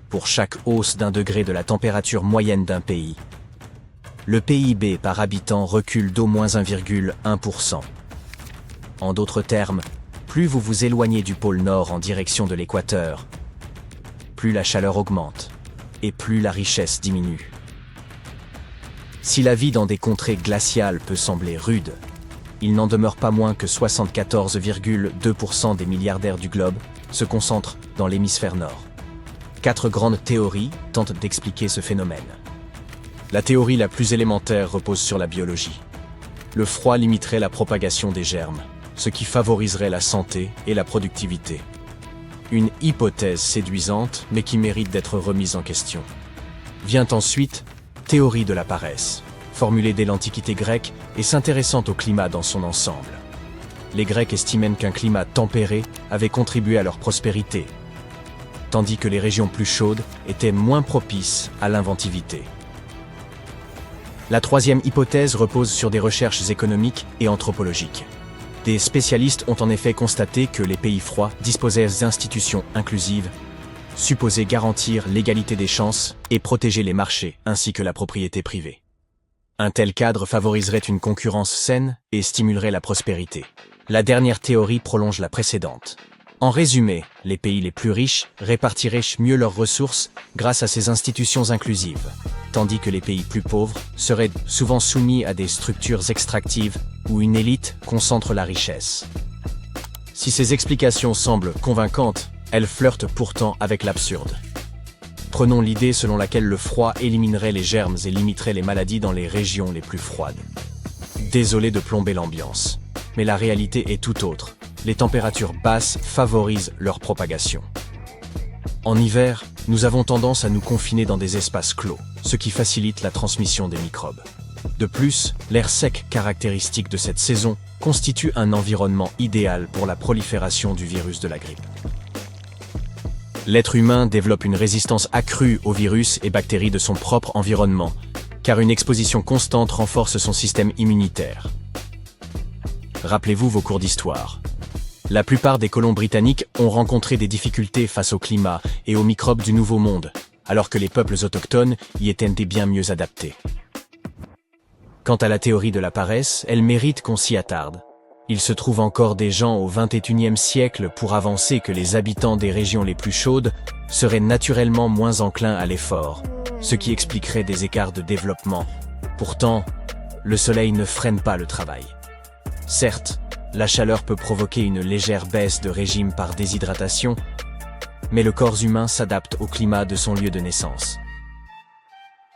pour chaque hausse d'1 degré de la température moyenne d'un pays. Le PIB par habitant recule d'au moins 1,1%. En d'autres termes, plus vous vous éloignez du pôle Nord en direction de l'équateur, plus la chaleur augmente et plus la richesse diminue. Si la vie dans des contrées glaciales peut sembler rude, il n'en demeure pas moins que 74,2% des milliardaires du globe se concentrent dans l'hémisphère nord. 4 grandes théories tentent d'expliquer ce phénomène. La théorie la plus élémentaire repose sur la biologie. Le froid limiterait la propagation des germes, ce qui favoriserait la santé et la productivité. Une hypothèse séduisante, mais qui mérite d'être remise en question. Vient ensuite théorie de la paresse, formulée dès l'Antiquité grecque et s'intéressant au climat dans son ensemble. Les Grecs estimaient qu'un climat tempéré avait contribué à leur prospérité, tandis que les régions plus chaudes étaient moins propices à l'inventivité. La troisième hypothèse repose sur des recherches économiques et anthropologiques. Des spécialistes ont en effet constaté que les pays froids disposaient d'institutions inclusives, supposées garantir l'égalité des chances et protéger les marchés ainsi que la propriété privée. Un tel cadre favoriserait une concurrence saine et stimulerait la prospérité. La dernière théorie prolonge la précédente. En résumé, les pays les plus riches répartiraient mieux leurs ressources grâce à ces institutions inclusives, tandis que les pays plus pauvres seraient souvent soumis à des structures extractives où une élite concentre la richesse. Si ces explications semblent convaincantes, elles flirtent pourtant avec l'absurde. Prenons l'idée selon laquelle le froid éliminerait les germes et limiterait les maladies dans les régions les plus froides. Désolé de plomber l'ambiance, mais la réalité est tout autre. Les températures basses favorisent leur propagation. En hiver, nous avons tendance à nous confiner dans des espaces clos, ce qui facilite la transmission des microbes. De plus, l'air sec caractéristique de cette saison constitue un environnement idéal pour la prolifération du virus de la grippe. L'être humain développe une résistance accrue aux virus et bactéries de son propre environnement, car une exposition constante renforce son système immunitaire. Rappelez-vous vos cours d'histoire. La plupart des colons britanniques ont rencontré des difficultés face au climat et aux microbes du Nouveau Monde, alors que les peuples autochtones y étaient bien mieux adaptés. Quant à la théorie de la paresse, elle mérite qu'on s'y attarde. Il se trouve encore des gens au XXIe siècle pour avancer que les habitants des régions les plus chaudes seraient naturellement moins enclins à l'effort, ce qui expliquerait des écarts de développement. Pourtant, le soleil ne freine pas le travail. Certes, la chaleur peut provoquer une légère baisse de régime par déshydratation, mais le corps humain s'adapte au climat de son lieu de naissance.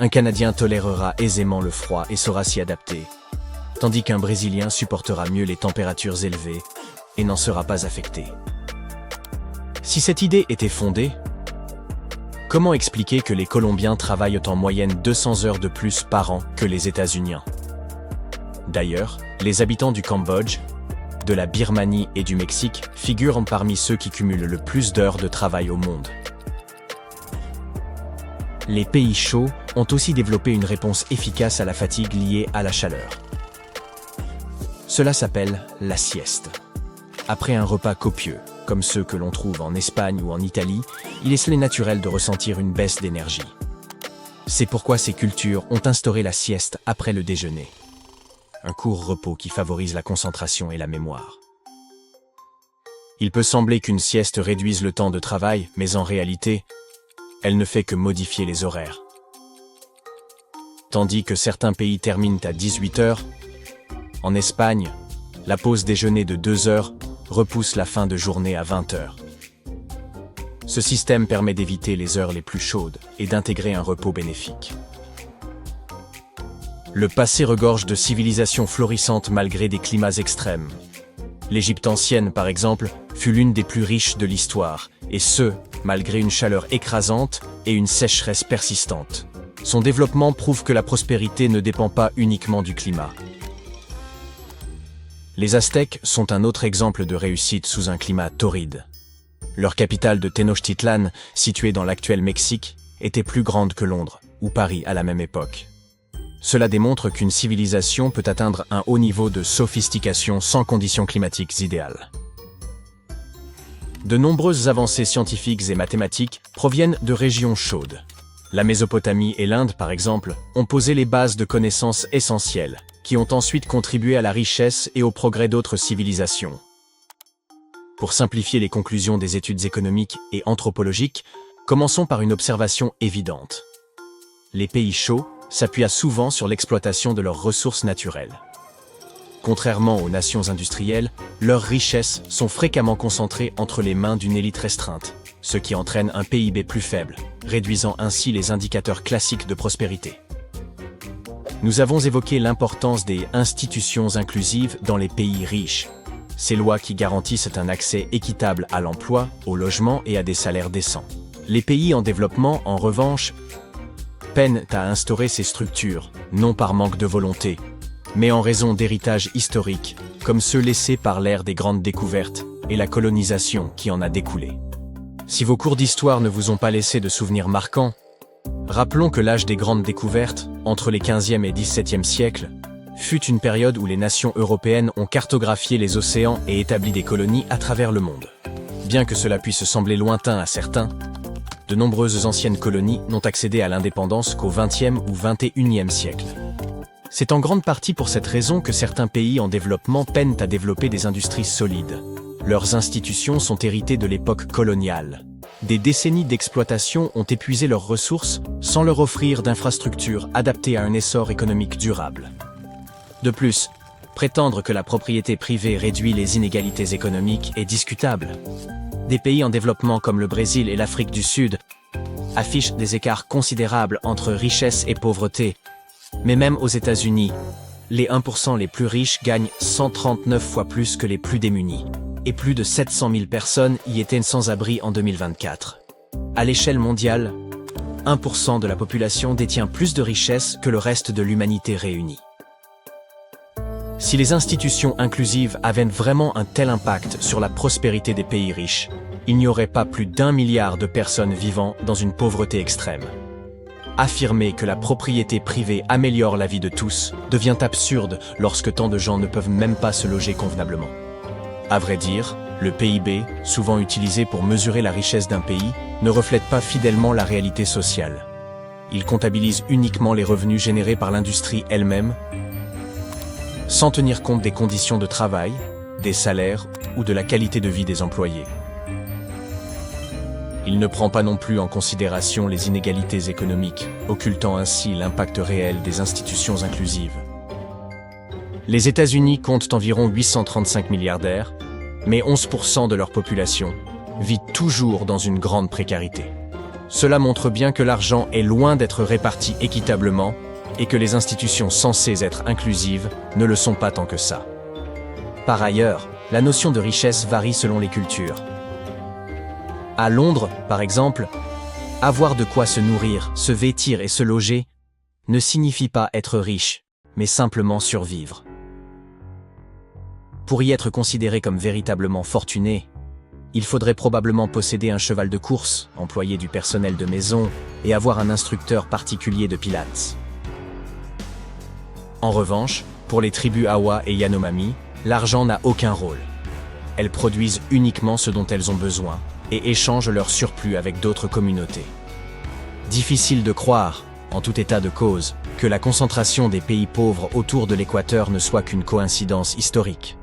Un Canadien tolérera aisément le froid et saura s'y adapter, tandis qu'un Brésilien supportera mieux les températures élevées et n'en sera pas affecté. Si cette idée était fondée, comment expliquer que les Colombiens travaillent en moyenne 200 heures de plus par an que les États-Unis? D'ailleurs, les habitants du Cambodge, de la Birmanie et du Mexique figurent parmi ceux qui cumulent le plus d'heures de travail au monde. Les pays chauds ont aussi développé une réponse efficace à la fatigue liée à la chaleur. Cela s'appelle la sieste. Après un repas copieux, comme ceux que l'on trouve en Espagne ou en Italie, il est naturel de ressentir une baisse d'énergie. C'est pourquoi ces cultures ont instauré la sieste après le déjeuner. Un court repos qui favorise la concentration et la mémoire. Il peut sembler qu'une sieste réduise le temps de travail, mais en réalité, elle ne fait que modifier les horaires. Tandis que certains pays terminent à 18 heures, en Espagne, la pause déjeuner de 2 heures repousse la fin de journée à 20 heures. Ce système permet d'éviter les heures les plus chaudes et d'intégrer un repos bénéfique. Le passé regorge de civilisations florissantes malgré des climats extrêmes. L'Égypte ancienne, par exemple, fut l'une des plus riches de l'histoire, et ce, malgré une chaleur écrasante et une sécheresse persistante. Son développement prouve que la prospérité ne dépend pas uniquement du climat. Les Aztèques sont un autre exemple de réussite sous un climat torride. Leur capitale de Tenochtitlan, située dans l'actuel Mexique, était plus grande que Londres ou Paris à la même époque. Cela démontre qu'une civilisation peut atteindre un haut niveau de sophistication sans conditions climatiques idéales. De nombreuses avancées scientifiques et mathématiques proviennent de régions chaudes. La Mésopotamie et l'Inde, par exemple, ont posé les bases de connaissances essentielles, qui ont ensuite contribué à la richesse et au progrès d'autres civilisations. Pour simplifier les conclusions des études économiques et anthropologiques, commençons par une observation évidente. Les pays chauds s'appuient souvent sur l'exploitation de leurs ressources naturelles. Contrairement aux nations industrielles, leurs richesses sont fréquemment concentrées entre les mains d'une élite restreinte, ce qui entraîne un PIB plus faible, réduisant ainsi les indicateurs classiques de prospérité. Nous avons évoqué l'importance des institutions inclusives dans les pays riches. Ces lois qui garantissent un accès équitable à l'emploi, au logement et à des salaires décents. Les pays en développement, en revanche, peinent à instaurer ces structures, non par manque de volonté, mais en raison d'héritages historiques, comme ceux laissés par l'ère des grandes découvertes et la colonisation qui en a découlé. Si vos cours d'histoire ne vous ont pas laissé de souvenirs marquants, rappelons que l'âge des grandes découvertes, entre les 15e et 17e siècles, fut une période où les nations européennes ont cartographié les océans et établi des colonies à travers le monde. Bien que cela puisse sembler lointain à certains, de nombreuses anciennes colonies n'ont accédé à l'indépendance qu'au 20e ou 21e siècle. C'est en grande partie pour cette raison que certains pays en développement peinent à développer des industries solides. Leurs institutions sont héritées de l'époque coloniale. Des décennies d'exploitation ont épuisé leurs ressources sans leur offrir d'infrastructures adaptées à un essor économique durable. De plus, prétendre que la propriété privée réduit les inégalités économiques est discutable. Des pays en développement comme le Brésil et l'Afrique du Sud affichent des écarts considérables entre richesse et pauvreté. Mais même aux États-Unis, les 1% les plus riches gagnent 139 fois plus que les plus démunis. Et plus de 700 000 personnes y étaient sans-abri en 2024. À l'échelle mondiale, 1% de la population détient plus de richesses que le reste de l'humanité réunie. Si les institutions inclusives avaient vraiment un tel impact sur la prospérité des pays riches, il n'y aurait pas plus d'1 milliard de personnes vivant dans une pauvreté extrême. Affirmer que la propriété privée améliore la vie de tous devient absurde lorsque tant de gens ne peuvent même pas se loger convenablement. À vrai dire, le PIB, souvent utilisé pour mesurer la richesse d'un pays, ne reflète pas fidèlement la réalité sociale. Il comptabilise uniquement les revenus générés par l'industrie elle-même, sans tenir compte des conditions de travail, des salaires ou de la qualité de vie des employés. Il ne prend pas non plus en considération les inégalités économiques, occultant ainsi l'impact réel des institutions inclusives. Les États-Unis comptent environ 835 milliardaires, mais 11% de leur population vit toujours dans une grande précarité. Cela montre bien que l'argent est loin d'être réparti équitablement et que les institutions censées être inclusives ne le sont pas tant que ça. Par ailleurs, la notion de richesse varie selon les cultures. À Londres, par exemple, avoir de quoi se nourrir, se vêtir et se loger ne signifie pas être riche, mais simplement survivre. Pour y être considéré comme véritablement fortuné, il faudrait probablement posséder un cheval de course, employer du personnel de maison et avoir un instructeur particulier de pilates. En revanche, pour les tribus Awa et Yanomami, l'argent n'a aucun rôle. Elles produisent uniquement ce dont elles ont besoin et échangent leur surplus avec d'autres communautés. Difficile de croire, en tout état de cause, que la concentration des pays pauvres autour de l'équateur ne soit qu'une coïncidence historique.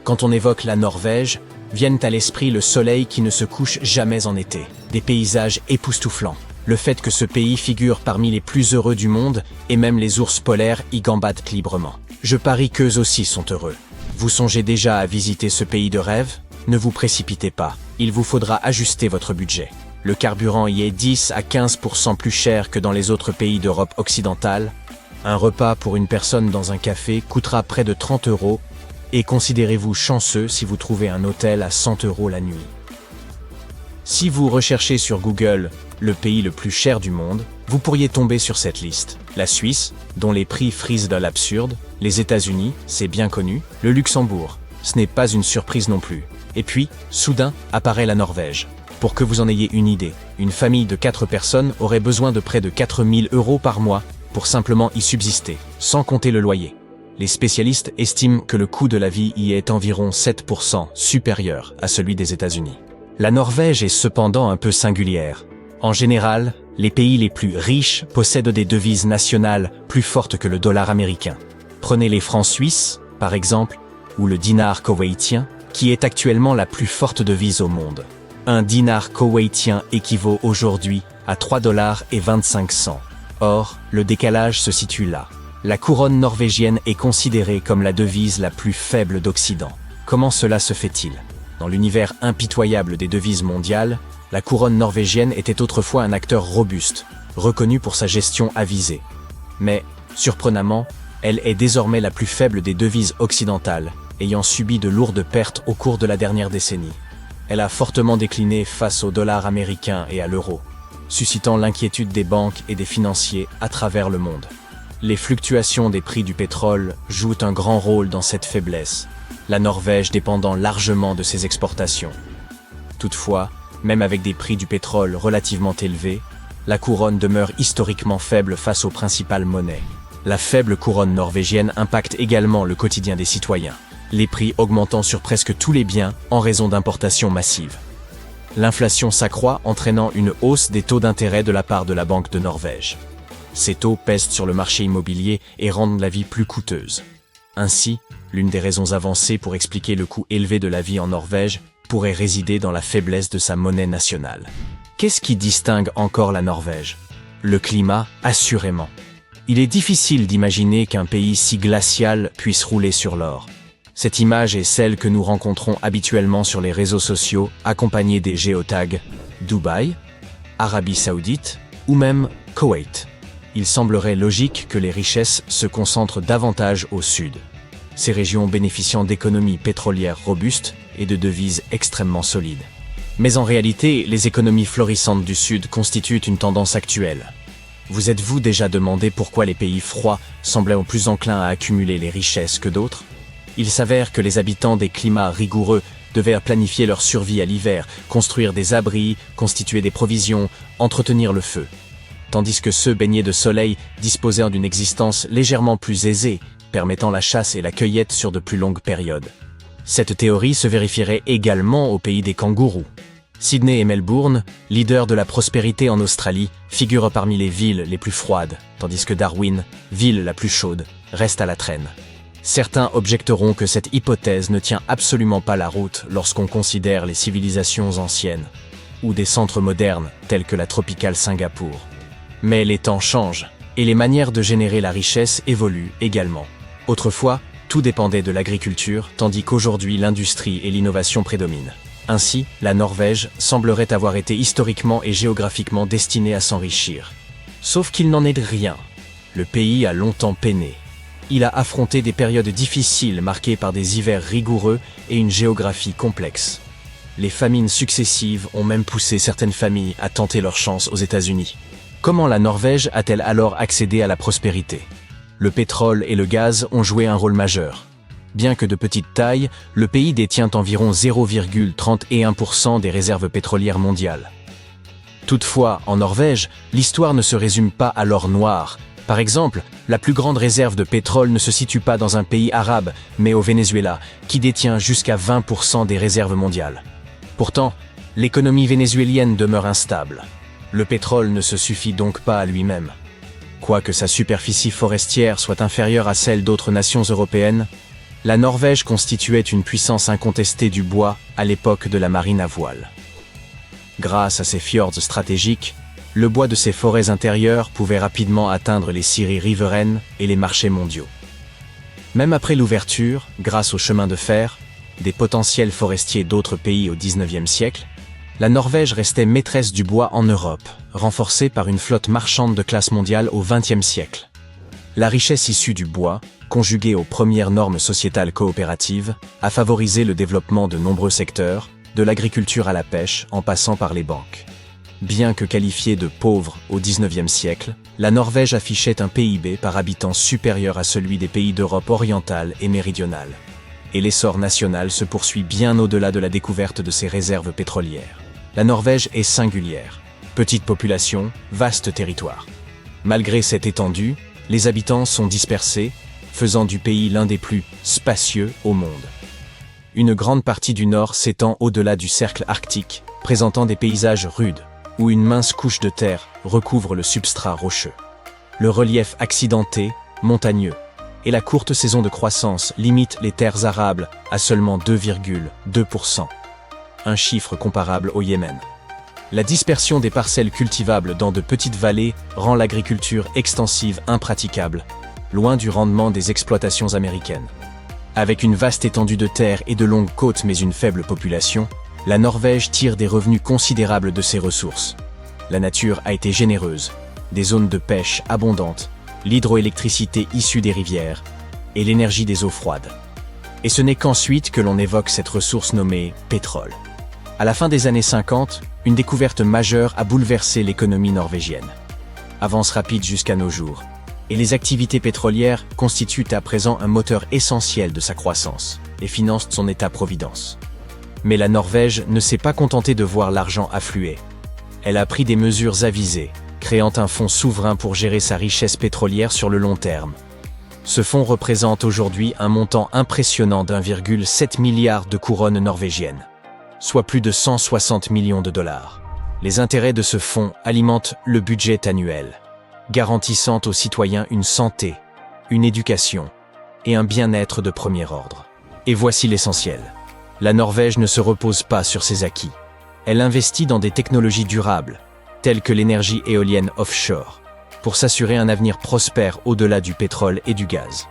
Quand on évoque la Norvège, viennent à l'esprit le soleil qui ne se couche jamais en été, des paysages époustouflants, le fait que ce pays figure parmi les plus heureux du monde et même les ours polaires y gambadent librement. Je parie qu'eux aussi sont heureux. Vous songez déjà à visiter ce pays de rêve ? Ne vous précipitez pas, il vous faudra ajuster votre budget. Le carburant y est 10 à 15% plus cher que dans les autres pays d'Europe occidentale. Un repas pour une personne dans un café coûtera près de 30 € et considérez-vous chanceux si vous trouvez un hôtel à 100 € la nuit. Si vous recherchez sur Google le pays le plus cher du monde, vous pourriez tomber sur cette liste. La Suisse, dont les prix frisent dans l'absurde, les États-Unis, c'est bien connu, le Luxembourg, ce n'est pas une surprise non plus. Et puis, soudain, apparaît la Norvège. Pour que vous en ayez une idée, une famille de 4 personnes aurait besoin de près de 4 000 € par mois pour simplement y subsister, sans compter le loyer. Les spécialistes estiment que le coût de la vie y est environ 7% supérieur à celui des États-Unis. La Norvège est cependant un peu singulière. En général, les pays les plus riches possèdent des devises nationales plus fortes que le dollar américain. Prenez les francs suisses, par exemple, ou le dinar koweïtien, qui est actuellement la plus forte devise au monde. Un dinar koweïtien équivaut aujourd'hui à 3,25 $. Or, le décalage se situe là. La couronne norvégienne est considérée comme la devise la plus faible d'Occident. Comment cela se fait-il? Dans l'univers impitoyable des devises mondiales, la couronne norvégienne était autrefois un acteur robuste, reconnu pour sa gestion avisée. Mais, surprenamment, elle est désormais la plus faible des devises occidentales, ayant subi de lourdes pertes au cours de la dernière décennie. Elle a fortement décliné face au dollar américain et à l'euro, suscitant l'inquiétude des banques et des financiers à travers le monde. Les fluctuations des prix du pétrole jouent un grand rôle dans cette faiblesse, la Norvège dépendant largement de ses exportations. Toutefois, même avec des prix du pétrole relativement élevés, la couronne demeure historiquement faible face aux principales monnaies. La faible couronne norvégienne impacte également le quotidien des citoyens, les prix augmentant sur presque tous les biens en raison d'importations massives. L'inflation s'accroît, entraînant une hausse des taux d'intérêt de la part de la Banque de Norvège. Ces taux pèsent sur le marché immobilier et rendent la vie plus coûteuse. Ainsi, l'une des raisons avancées pour expliquer le coût élevé de la vie en Norvège pourrait résider dans la faiblesse de sa monnaie nationale. Qu'est-ce qui distingue encore la Norvège? Le climat, assurément. Il est difficile d'imaginer qu'un pays si glacial puisse rouler sur l'or. Cette image est celle que nous rencontrons habituellement sur les réseaux sociaux, accompagnée des géotags Dubaï, Arabie Saoudite ou même Koweït. Il semblerait logique que les richesses se concentrent davantage au sud, ces régions bénéficiant d'économies pétrolières robustes et de devises extrêmement solides. Mais en réalité, les économies florissantes du sud constituent une tendance actuelle. Vous êtes-vous déjà demandé pourquoi les pays froids semblaient plus enclins à accumuler les richesses que d'autres? Il s'avère que les habitants des climats rigoureux devaient planifier leur survie à l'hiver, construire des abris, constituer des provisions, entretenir le feu. Tandis que ceux baignés de soleil disposaient d'une existence légèrement plus aisée, permettant la chasse et la cueillette sur de plus longues périodes. Cette théorie se vérifierait également au pays des kangourous. Sydney et Melbourne, leaders de la prospérité en Australie, figurent parmi les villes les plus froides, tandis que Darwin, ville la plus chaude, reste à la traîne. Certains objecteront que cette hypothèse ne tient absolument pas la route lorsqu'on considère les civilisations anciennes, ou des centres modernes tels que la tropicale Singapour. Mais les temps changent, et les manières de générer la richesse évoluent également. Autrefois, tout dépendait de l'agriculture, tandis qu'aujourd'hui l'industrie et l'innovation prédominent. Ainsi, la Norvège semblerait avoir été historiquement et géographiquement destinée à s'enrichir. Sauf qu'il n'en est de rien. Le pays a longtemps peiné. Il a affronté des périodes difficiles marquées par des hivers rigoureux et une géographie complexe. Les famines successives ont même poussé certaines familles à tenter leur chance aux États-Unis. Comment la Norvège a-t-elle alors accédé à la prospérité? Le pétrole et le gaz ont joué un rôle majeur. Bien que de petite taille, le pays détient environ 0,31% des réserves pétrolières mondiales. Toutefois, en Norvège, l'histoire ne se résume pas à l'or noir. Par exemple, la plus grande réserve de pétrole ne se situe pas dans un pays arabe, mais au Venezuela, qui détient jusqu'à 20% des réserves mondiales. Pourtant, l'économie vénézuélienne demeure instable. Le pétrole ne se suffit donc pas à lui-même. Quoique sa superficie forestière soit inférieure à celle d'autres nations européennes, la Norvège constituait une puissance incontestée du bois à l'époque de la marine à voile. Grâce à ses fjords stratégiques, le bois de ses forêts intérieures pouvait rapidement atteindre les scieries riveraines et les marchés mondiaux. Même après l'ouverture, grâce au chemin de fer, des potentiels forestiers d'autres pays au XIXe siècle, la Norvège restait maîtresse du bois en Europe, renforcée par une flotte marchande de classe mondiale au XXe siècle. La richesse issue du bois, conjuguée aux premières normes sociétales coopératives, a favorisé le développement de nombreux secteurs, de l'agriculture à la pêche en passant par les banques. Bien que qualifiée de pauvre au XIXe siècle, la Norvège affichait un PIB par habitant supérieur à celui des pays d'Europe orientale et méridionale. Et l'essor national se poursuit bien au-delà de la découverte de ses réserves pétrolières. La Norvège est singulière. Petite population, vaste territoire. Malgré cette étendue, les habitants sont dispersés, faisant du pays l'un des plus spacieux au monde. Une grande partie du nord s'étend au-delà du cercle arctique, présentant des paysages rudes, où une mince couche de terre recouvre le substrat rocheux. Le relief accidenté, montagneux, et la courte saison de croissance limite les terres arables à seulement 2,2%, un chiffre comparable au Yémen. La dispersion des parcelles cultivables dans de petites vallées rend l'agriculture extensive impraticable, loin du rendement des exploitations américaines. Avec une vaste étendue de terre et de longues côtes mais une faible population, la Norvège tire des revenus considérables de ses ressources. La nature a été généreuse, des zones de pêche abondantes, l'hydroélectricité issue des rivières et l'énergie des eaux froides. Et ce n'est qu'ensuite que l'on évoque cette ressource nommée pétrole. À la fin des années 50, une découverte majeure a bouleversé l'économie norvégienne. Avance rapide jusqu'à nos jours, et les activités pétrolières constituent à présent un moteur essentiel de sa croissance et financent son État-providence. Mais la Norvège ne s'est pas contentée de voir l'argent affluer. Elle a pris des mesures avisées, créant un fonds souverain pour gérer sa richesse pétrolière sur le long terme. Ce fonds représente aujourd'hui un montant impressionnant d'1,7 milliard de couronnes norvégiennes, soit plus de 160 millions de dollars. Les intérêts de ce fonds alimentent le budget annuel, garantissant aux citoyens une santé, une éducation et un bien-être de premier ordre. Et voici l'essentiel. La Norvège ne se repose pas sur ses acquis. Elle investit dans des technologies durables, telles que l'énergie éolienne offshore, pour s'assurer un avenir prospère au-delà du pétrole et du gaz.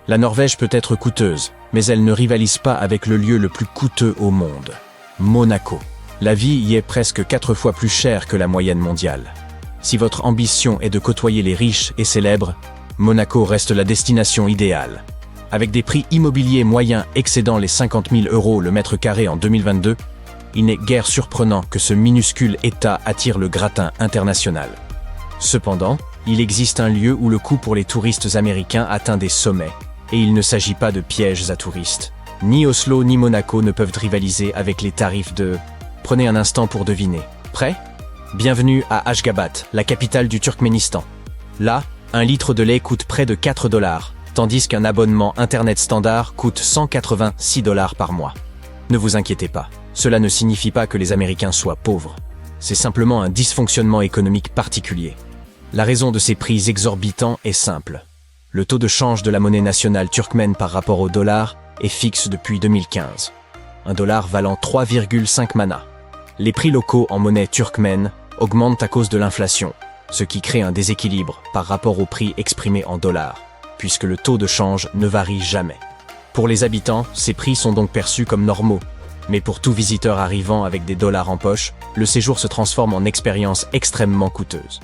La Norvège peut être coûteuse, mais elle ne rivalise pas avec le lieu le plus coûteux au monde, Monaco. La vie y est presque 4 fois plus chère que la moyenne mondiale. Si votre ambition est de côtoyer les riches et célèbres, Monaco reste la destination idéale. Avec des prix immobiliers moyens excédant les 50 000 € le mètre carré en 2022, il n'est guère surprenant que ce minuscule État attire le gratin international. Cependant, il existe un lieu où le coût pour les touristes américains atteint des sommets, et il ne s'agit pas de pièges à touristes. Ni Oslo ni Monaco ne peuvent rivaliser avec les tarifs de... Prenez un instant pour deviner. Prêt ? Bienvenue à Ashgabat, la capitale du Turkménistan. Là, un litre de lait coûte près de 4 $, tandis qu'un abonnement Internet standard coûte 186 $ par mois. Ne vous inquiétez pas, cela ne signifie pas que les Américains soient pauvres. C'est simplement un dysfonctionnement économique particulier. La raison de ces prix exorbitants est simple. Le taux de change de la monnaie nationale turkmène par rapport au dollar est fixe depuis 2015. Un dollar valant 3,5 manas. Les prix locaux en monnaie turkmène augmentent à cause de l'inflation, ce qui crée un déséquilibre par rapport au prix exprimé en dollars, puisque le taux de change ne varie jamais. Pour les habitants, ces prix sont donc perçus comme normaux, mais pour tout visiteur arrivant avec des dollars en poche, le séjour se transforme en expérience extrêmement coûteuse.